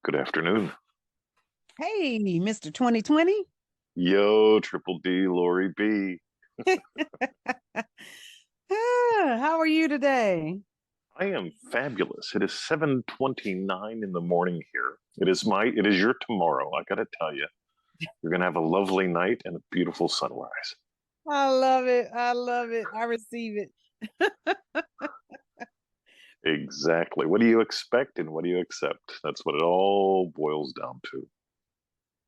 Good afternoon. Hey, Mr. 2020. Yo, Triple D, Lori B. How are you today? I am fabulous. It is 7:29 in the morning here. It is your tomorrow. I gotta tell you, you're gonna have a lovely night and a beautiful sunrise. I love it. I love it. I receive it. Exactly. What do you expect and what do you accept? That's what it all boils down to.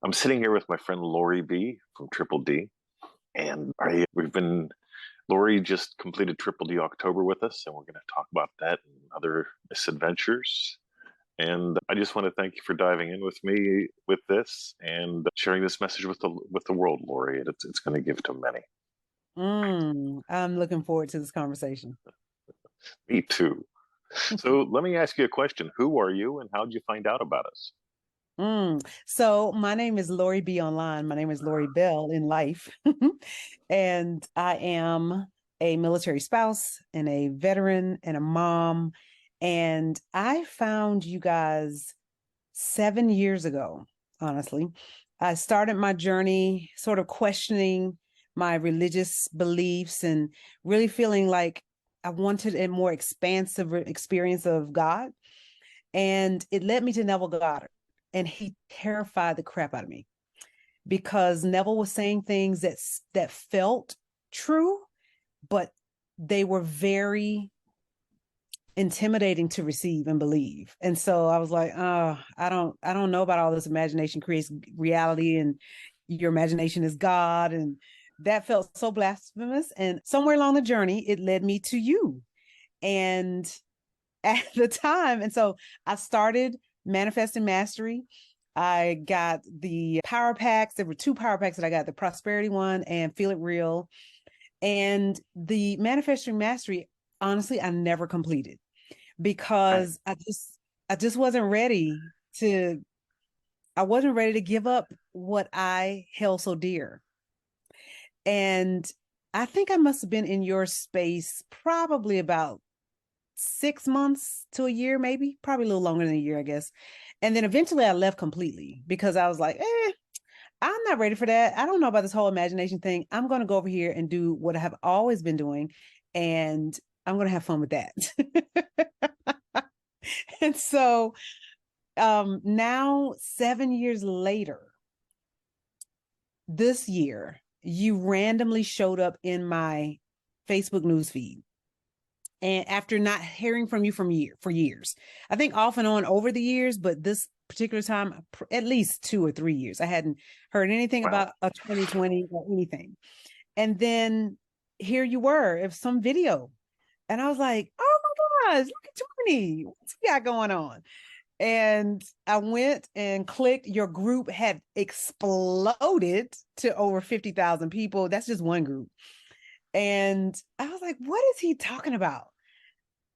I'm sitting here with my friend Lori B from Triple D, and Lori just completed Triple D October with us, and we're going to talk about that and other misadventures. And I just want to thank you for diving in with me with this and sharing this message with the world, Lori. It's going to give to many. I'm looking forward to this conversation. Me too. So let me ask you a question. Who are you and how did you find out about us? So my name is Lori B online. My name is Lori Bell in life. And I am a military spouse and a veteran and a mom. And I found you guys 7 years ago, honestly. I started my journey sort of questioning my religious beliefs and really feeling like I wanted a more expansive experience of God. And it led me to Neville Goddard. And he terrified the crap out of me because Neville was saying things that felt true, but they were very intimidating to receive and believe. And so I was like, oh, I don't know about all this imagination creates reality and your imagination is God. And that felt so blasphemous. And somewhere along the journey, it led me to you. And at the time, and so I started Manifesting Mastery. I got the power packs. There were two power packs that I got, the prosperity one and Feel It Real. And the Manifesting Mastery, honestly, I never completed Right. because I just wasn't ready to I wasn't ready to give up what I held so dear. And I think I must have been in your space probably about 6 months to a year, maybe, probably a little longer than a year, I guess. And then eventually I left completely because I was like, I'm not ready for that. I don't know about this whole imagination thing. I'm going to go over here and do what I have always been doing. And I'm going to have fun with that. And so now 7 years later, this year, you randomly showed up in my Facebook newsfeed. And after not hearing from you for years, I think off and on over the years, but this particular time, at least 2 or 3 years, I hadn't heard anything Wow. about a 2020 or anything. And then here you were, of some video. And I was like, oh my gosh, look at 20. What's he got going on? And I went and clicked. Your group had exploded to over 50,000 people. That's just one group. And I was like, what is he talking about?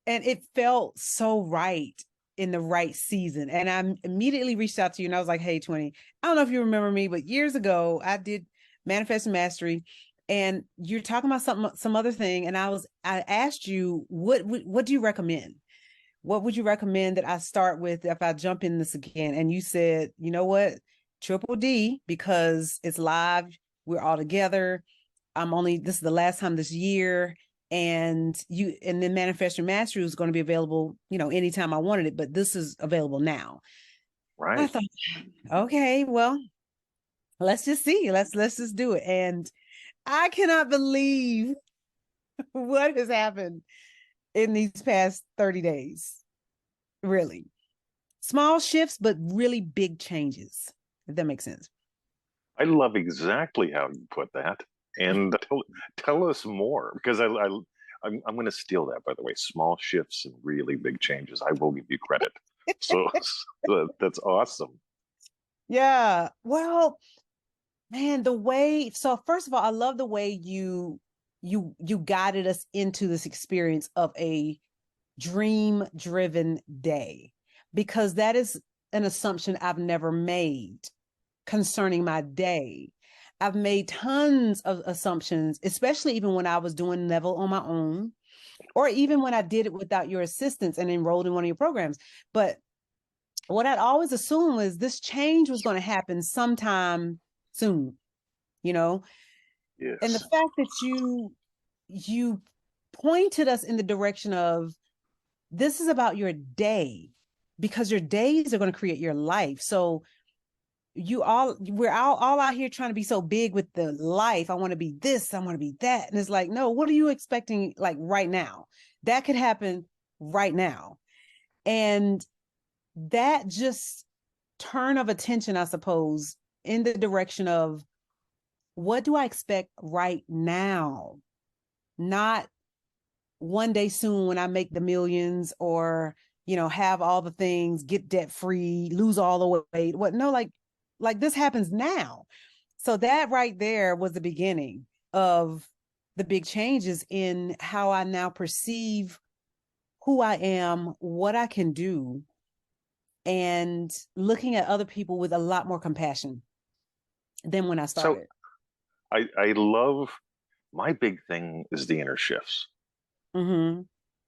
And it felt so right in the right season. And I immediately reached out to you and I was like, hey, 20, I don't know if you remember me, but years ago I did Manifest Mastery and you're talking about some other thing. And I asked you, what do you recommend? What would you recommend that I start with if I jump in this again? And you said, you know what? Triple D, because it's live. We're all together. This is the last time this year. And then Manifest Your Mastery was going to be available, anytime I wanted it, but this is available now. I Right. thought, okay, well, let's just see. Let's just do it. And I cannot believe what has happened in these past 30 days. Really. Small shifts, but really big changes, if that makes sense. I love exactly how you put that. And tell us more because I'm going to steal that, by the way. Small shifts and really big changes. I will give you credit. So that's awesome. Yeah. Well, man, so first of all, I love the way you guided us into this experience of a dream driven day, because that is an assumption I've never made concerning my day. I've made tons of assumptions, especially even when I was doing Neville on my own, or even when I did it without your assistance and enrolled in one of your programs. But what I'd always assumed was this change was going to happen sometime soon, you know? And the Yes. fact that you pointed us in the direction of this is about your day, because your days are going to create your life. So we're all out here trying to be so big with the life. I want to be this, I want to be that. And it's like, no, what are you expecting like right now? That could happen right now. And that just turn of attention, I suppose, in the direction of what do I expect right now? Not one day soon when I make the millions, or, have all the things, get debt free, lose all the weight. What? No, like this happens now. So that right there was the beginning of the big changes in how I now perceive who I am, what I can do, and looking at other people with a lot more compassion than when I So started. I love, my big thing is the inner shifts. Mm-hmm.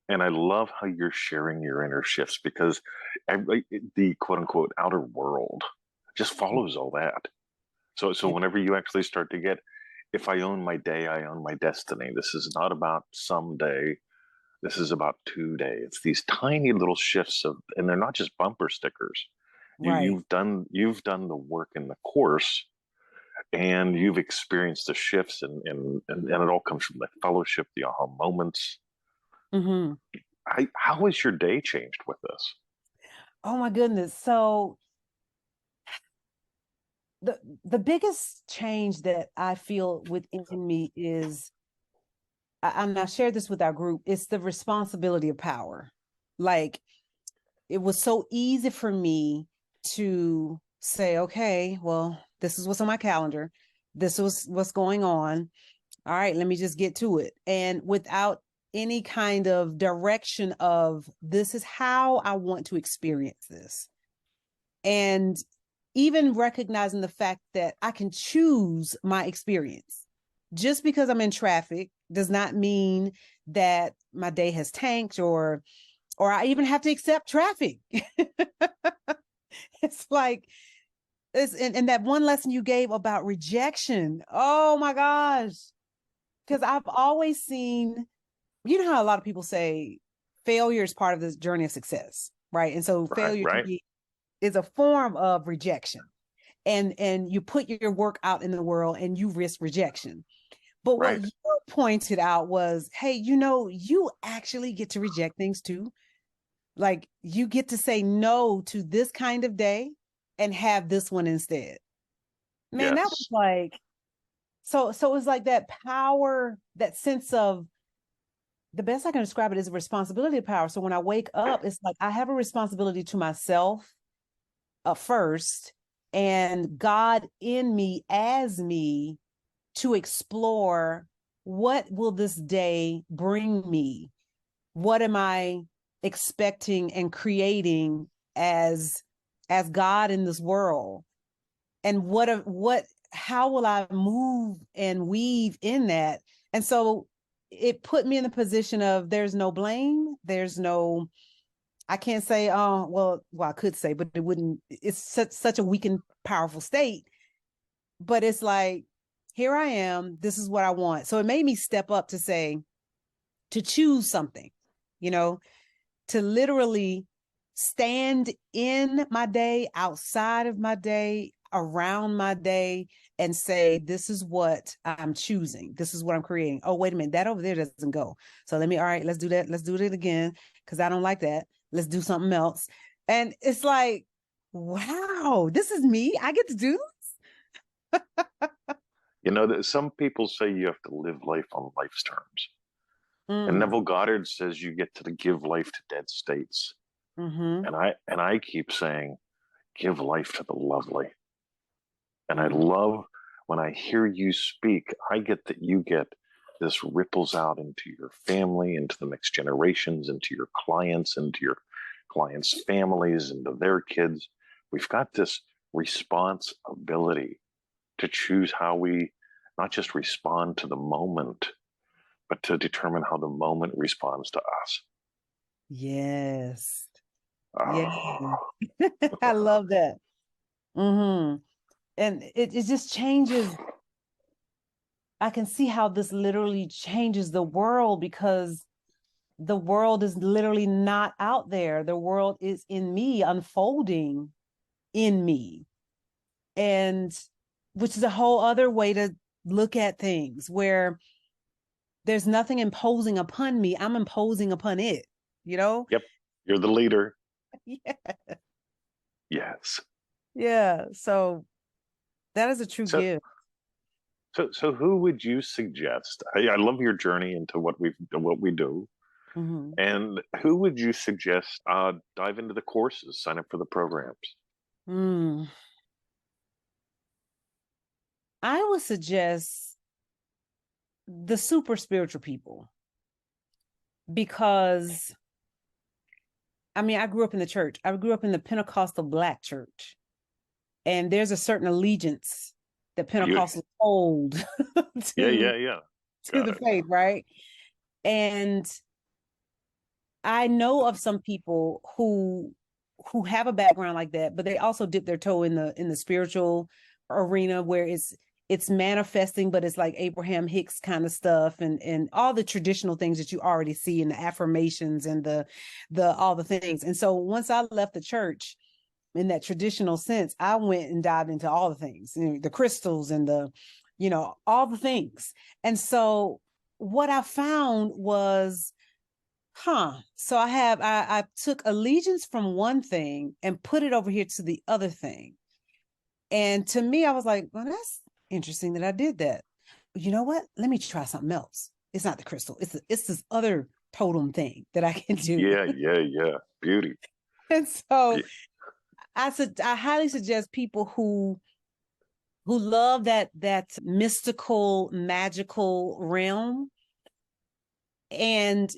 And I love how you're sharing your inner shifts, because the quote unquote outer world just follows all that. So Yeah. whenever you actually start to get, if I own my day, I own my destiny. This is not about someday. This is about today. It's these tiny little shifts of, and they're not just bumper stickers. Right. You've done the work in the course, and you've experienced the shifts, and it all comes from the fellowship, the aha moments. Mm-hmm. How has your day changed with this? Oh my goodness. So the biggest change that I feel within me is, and I shared this with our group, it's the responsibility of power. Like, it was so easy for me to say, okay, well, this is what's on my calendar. This was what's going on. All right, let me just get to it. And without any kind of direction of this is how I want to experience this. And even recognizing the fact that I can choose my experience. Just because I'm in traffic does not mean that my day has tanked, or I even have to accept traffic. It's like this, and that one lesson you gave about rejection. Oh my gosh. Because I've always seen, how a lot of people say failure is part of this journey of success, right? And so Right, failure right, is a form of rejection. And you put your work out in the world and you risk rejection. But what right. you pointed out was, hey, you actually get to reject things too. Like, you get to say no to this kind of day and have this one instead. Man, that was Yes. like, so it was like that power, that sense of, the best I can describe it is a responsibility of power. So when I wake up, it's like I have a responsibility to myself first, and God in me as me, to explore what will this day bring me? What am I expecting and creating as God in this world? And what how will I move and weave in that? And so it put me in the position of, there's no blame, there's no, I can't say, oh, well, I could say, but it wouldn't, it's such a weak and powerful state. But it's like, here I am, this is what I want. So it made me step up to say, to choose something, you know, to literally stand in my day, outside of my day, around my day, and say, this is what I'm choosing. This is what I'm creating. Oh, wait a minute, that over there doesn't go. So all right, let's do that. Let's do it again, because I don't like that. Let's do something else. And it's like, wow, this is me. I get to do You know that some people say you have to live life on life's terms. And mm, Neville Goddard says you get to give life to dead states. mm-hmm, And I keep saying, give life to the lovely. And I mm. love when I hear you speak, I get that you get this ripples out into your family, into the next generations, into your clients, into your clients' families, into their kids. We've got this responsibility to choose how we not just respond to the moment, but to determine how the moment responds to us. Yes. Yeah. Oh. I love that. Hmm. And it just changes. I can see how this literally changes the world because the world is literally not out there. The world is in me, unfolding in me. And which is a whole other way to look at things where there's nothing imposing upon me. I'm imposing upon it, you know? Yep. You're the leader. Yeah. Yes. Yeah. So that is a true So, gift. so who would you suggest? I love your journey into what we do. Hmm. And who would you suggest dive into the courses, sign up for the programs? Mm. I would suggest the super spiritual people because I mean, I grew up in the church. I grew up in the Pentecostal Black church, and there's a certain allegiance that You, Pentecostals hold yeah, to yeah, yeah. to Got the it. faith, right? And I know of some people who have a background like that, but they also dip their toe in the spiritual arena where it's manifesting, but it's like Abraham Hicks kind of stuff and all the traditional things that you already see in the affirmations and the all the things. And so once I left the church in that traditional sense, I went and dived into all the things, you know, the crystals and all the things. And so what I found was so I took allegiance from one thing and put it over here to the other thing. And to me, I was like, well, that's interesting that I did that. You know what? Let me try something else. It's not the crystal. It's this other totem thing that I can do. Yeah, yeah, yeah. Beauty. And so Yeah. I highly suggest people who love that mystical, magical realm. And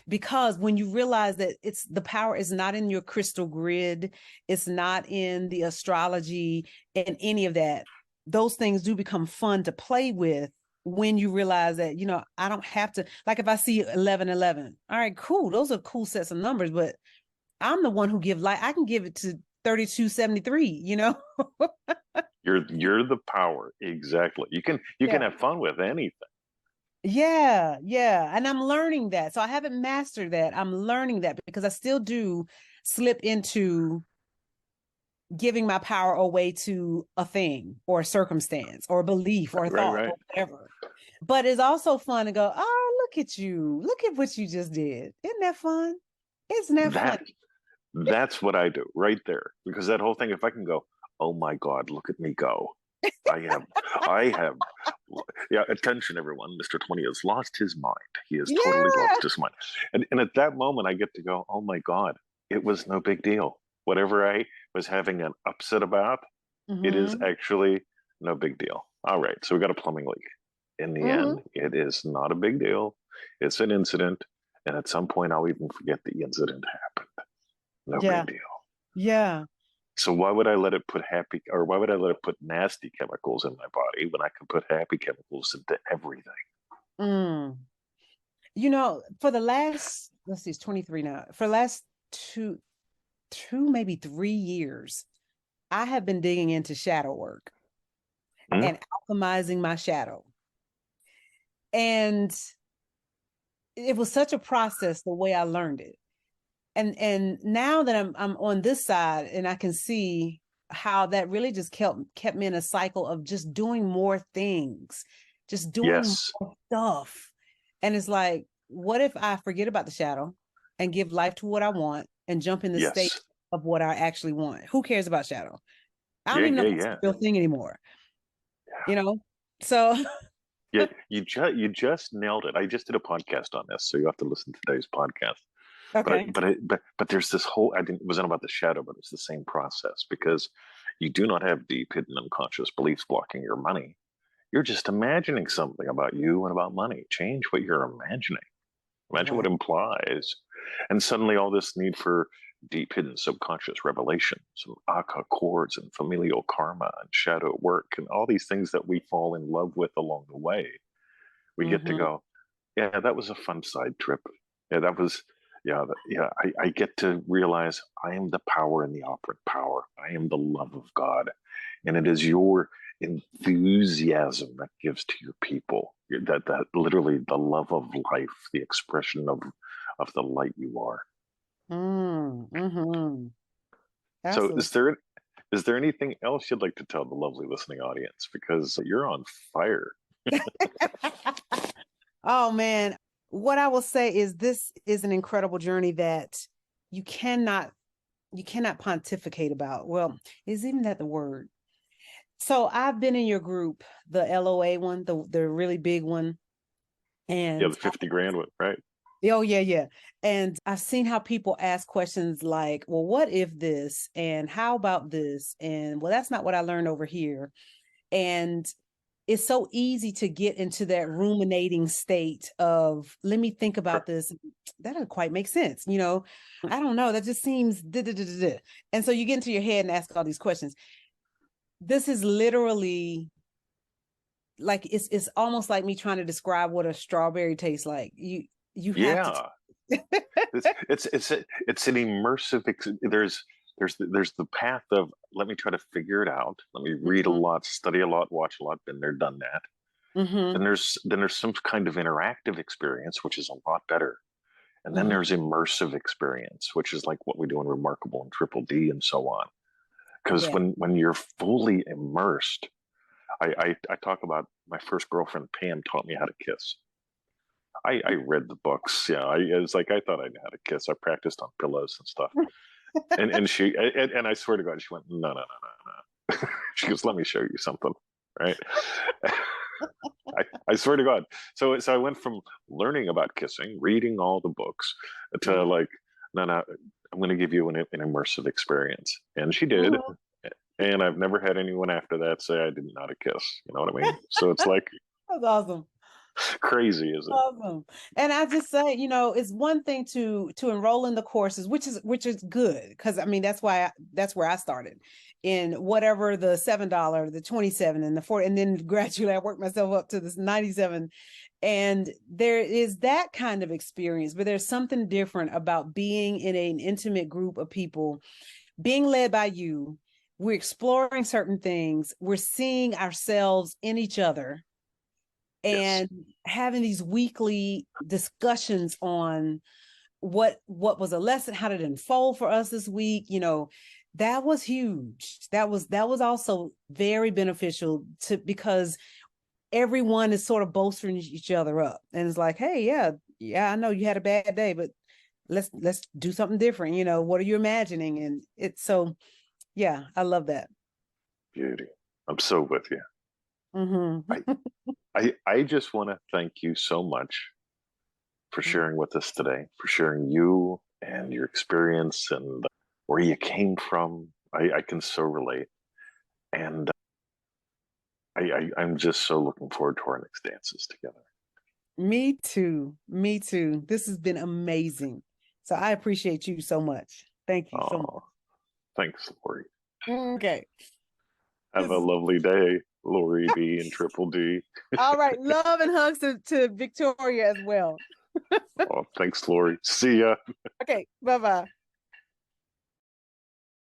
because when you realize that it's the power is not in your crystal grid, it's not in the astrology and any of that, those things do become fun to play with when you realize that, I don't have to, like if I see 1111, all right, cool, those are cool sets of numbers, but I'm the one who give life. I can give it to 3273, You're the power. Exactly. You can Yeah. have fun with anything. Yeah, yeah. And I'm learning that. So I haven't mastered that. I'm learning that because I still do slip into giving my power away to a thing or a circumstance or a belief or a Right, thought right. or whatever. But it's also fun to go, oh, look at you. Look at what you just did. Isn't that fun? Isn't that fun? That that's what I do right there. Because that whole thing, if I can go, oh my God, look at me go. I have I have yeah, attention everyone. Mr. 20 has lost his mind. He has totally Yeah. lost his mind. And at that moment I get to go, oh my God, it was no big deal. Whatever I was having an upset about, it is Mm-hmm. actually no big deal. All right, so we got a plumbing leak. In the Mm-hmm. end, it is not a big deal. It's an incident. And at some point, I'll even forget the incident happened. No Yeah. big deal. Yeah. So why would I let it put why would I let it put nasty chemicals in my body when I can put happy chemicals into everything? Mm. For the last, let's see, it's 23 now. For the last maybe 3 years, I have been digging into shadow work Hmm? and alchemizing my shadow. And it was such a process the way I learned it. And now that I'm on this side and I can see how that really just kept me in a cycle of just doing more things, just doing Yes. more stuff. And it's like, what if I forget about the shadow and give life to what I want and jump in the state Yes. of what I actually want? Who cares about shadow? I don't Yeah, even know yeah, if it's a yeah. real thing anymore, you know? So, Yeah, you just nailed it. I just did a podcast on this, so you have to listen to today's podcast. But okay. but there's this whole I didn't it wasn't about the shadow, but it's the same process because you do not have deep hidden unconscious beliefs blocking your money. You're just imagining something about you and about money. Change what you're imagining. Imagine what Right. implies. And suddenly all this need for deep hidden subconscious revelations and aka chords and familial karma and shadow work and all these things that we fall in love with along the way. We get to Mm-hmm. go, yeah, that was a fun side trip. Yeah, that was I get to realize I am the power and the operant power. I am the love of God. And it is your enthusiasm that gives to your people, that literally the love of life, the expression of the light you are. Mm-hmm. So Absolutely. is there anything else you'd like to tell the lovely listening audience? Because you're on fire. Oh man, what I will say is this is an incredible journey that you cannot you cannot pontificate about. Well, is even that the word? So I've been in your group, the LOA one, the really big one, Yeah, and the 50 grand one, right? oh yeah, yeah. And I've seen how people ask questions like, well, what if this? And how about this? And well, that's not what I learned over here. And it's so easy to get into that ruminating state of, let me think about this. That doesn't quite make sense. I don't know. That just seems da, da, da, da, da. And so you get into your head and ask all these questions. This is literally like it's almost like me trying to describe what a strawberry tastes like. You have to Yeah. It's an immersive there's the path of let me try to figure it out. Let me read a Mhm. lot, study a lot, watch a lot, been there, done that. Mhm. Then there's some kind of interactive experience, which is a lot better. And then Mhm. there's immersive experience, which is like what we do in Remarkable and Triple D and so on. Because Yeah. when you're fully immersed, I talk about my first girlfriend Pam taught me how to kiss. I read the books. Yeah, it was like I thought I knew how to kiss. I practiced on pillows and stuff. And I swear to God, she went, no, no, no, no, no. She goes, let me show you something, right? I swear to God. So I went from learning about kissing, reading all the books, to like, no, no, I'm going to give you an immersive experience, and she did. Mhm. And I've never had anyone after that say I didn't know how to kiss. You know what I mean? So it's like That's awesome. crazy, is it? Awesome. And I just say, it's one thing to enroll in the courses, which is good because I mean that's where I started in whatever the $7, the 27 and the 40, and then gradually I worked myself up to this 97. And there is that kind of experience, but there's something different about being in an intimate group of people, being led by you. We're exploring certain things, we're seeing ourselves in each other Yes. and having these weekly discussions on what was a lesson, how did it unfold for us this week. That was huge. That was also very beneficial to because everyone is sort of bolstering each other up and it's like, hey, yeah, I know you had a bad day, but let's do something different. What are you imagining? And it's so, yeah, I love that. Beauty. I'm so with you. I Mm-hmm. I just want to thank you so much for sharing with us today, for sharing you and your experience and where you came from. I can so relate. And I'm just so looking forward to our next dances together. Me too. Me too. This has been amazing. So I appreciate you so much. Thank you so much. Oh, thanks, Lori. Okay. Have This a is lovely day, Lori B and Triple D. all right. Love and hugs to Victoria as well. Oh, thanks, Lori. See ya. Okay. Bye-bye.